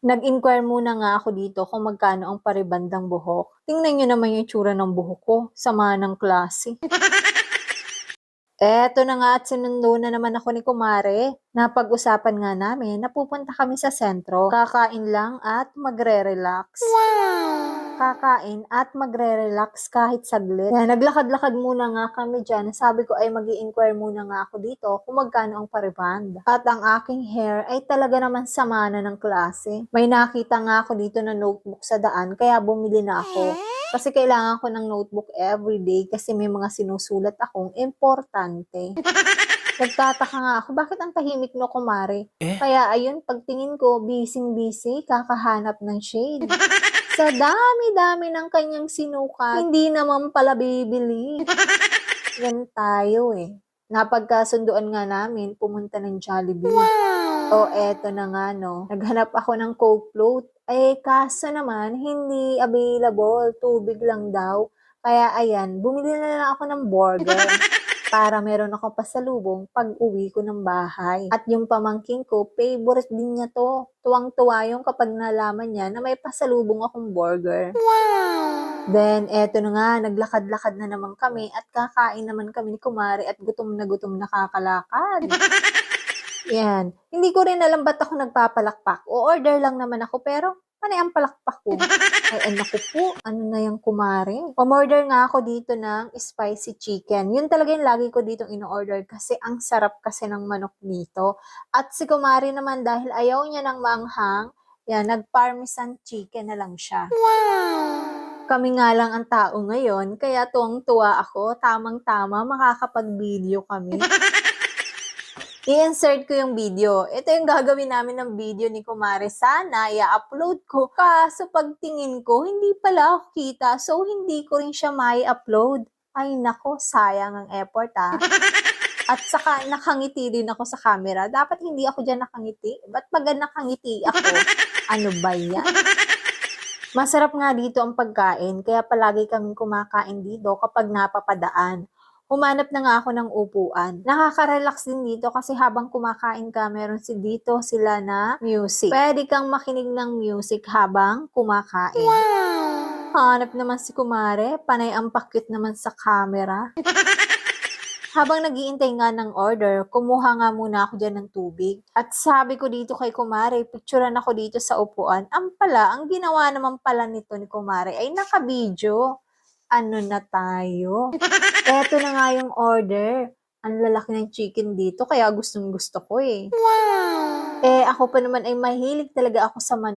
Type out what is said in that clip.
Nag-inquire muna nga ako dito kung magkano ang paribandang buhok. Tingnan niyo naman yung itsura ng buhok ko, sama ng klase. Eto na nga at sinundo na naman ako ni Kumare. Napag-usapan nga namin na pupunta kami sa sentro. Kakain lang at magre-relax. Kakain at magre-relax kahit saglit. Kaya naglakad-lakad muna nga kami dyan. Sabi ko ay mag-i-inquire muna nga ako dito kung magkano ang pariband. At ang aking hair ay talaga naman sama na ng klase. May nakita nga ako dito na notebook sa daan kaya bumili na ako. Kasi kailangan ko ng notebook everyday kasi may mga sinusulat akong importante. Nagtataka nga ako, bakit ang tahimik no, Kumare? Kaya ayun, pagtingin ko, busy-busy, kakahanap ng shade. Sa dami-dami ng kanyang sinukat, hindi naman pala bibili. Yan tayo eh. Napagkasunduan nga namin, pumunta ng Jollibee. O eto na nga no, naghanap ako ng Coke float. Eh kaso naman, hindi available, tubig lang daw. Kaya ayan, bumili na lang ako ng burger para meron akong pasalubong pag uwi ko ng bahay. At yung pamangking ko, favorite din niya to. Tuwang-tuwa yung kapag nalaman niya na may pasalubong akong burger. Then, eto na nga, naglakad-lakad na naman kami at kakain naman kami ni Kumare at gutom na kakalakad. Yan. Hindi ko rin alam ba't ako nagpapalakpak. O-order lang naman ako pero panay ang palakpak ko. Ay, naku po, ano na yung Kumare? Umorder nga ako dito ng spicy chicken. Yun talaga yung lagi ko ditong in-order kasi ang sarap kasi ng manok dito. At si Kumare naman dahil ayaw niya ng maanghang, yan, nag-parmesan chicken na lang siya. Kami nga lang ang tao ngayon, kaya tuwang-tuwa ako, tamang-tama, makakapag-video kami. I-insert ko yung video. Ito yung gagawin namin ng video ni Kumare. Sana i-upload ko. Kaso pagtingin ko, hindi pala ako kita. So, hindi ko rin siya mai-upload. Ay nako, sayang ang effort At saka nakangiti din ako sa camera. Dapat hindi ako dyan nakangiti. Ba't pag nakangiti ako? Ano ba yan? Masarap nga dito ang pagkain, kaya palagi kaming kumakain dito kapag napapadaan. Humanap na nga ako ng upuan. Nakaka-relax din dito kasi habang kumakain ka, meron dito sila na music. Pwede kang makinig ng music habang kumakain. Hanap naman si Kumare, panay ang pakit naman sa camera. Habang nagiintay nga ng order, kumuha nga muna ako dyan ng tubig. At sabi ko dito kay Kumare, picturean ako dito sa upuan. Ang ginawa naman pala nito ni Kumare ay naka-video. Ano na tayo? Eto na nga yung order. Ang lalaki ng chicken dito, kaya gustong gusto ko eh. Eh, ako pa naman ay mahilig talaga ako sa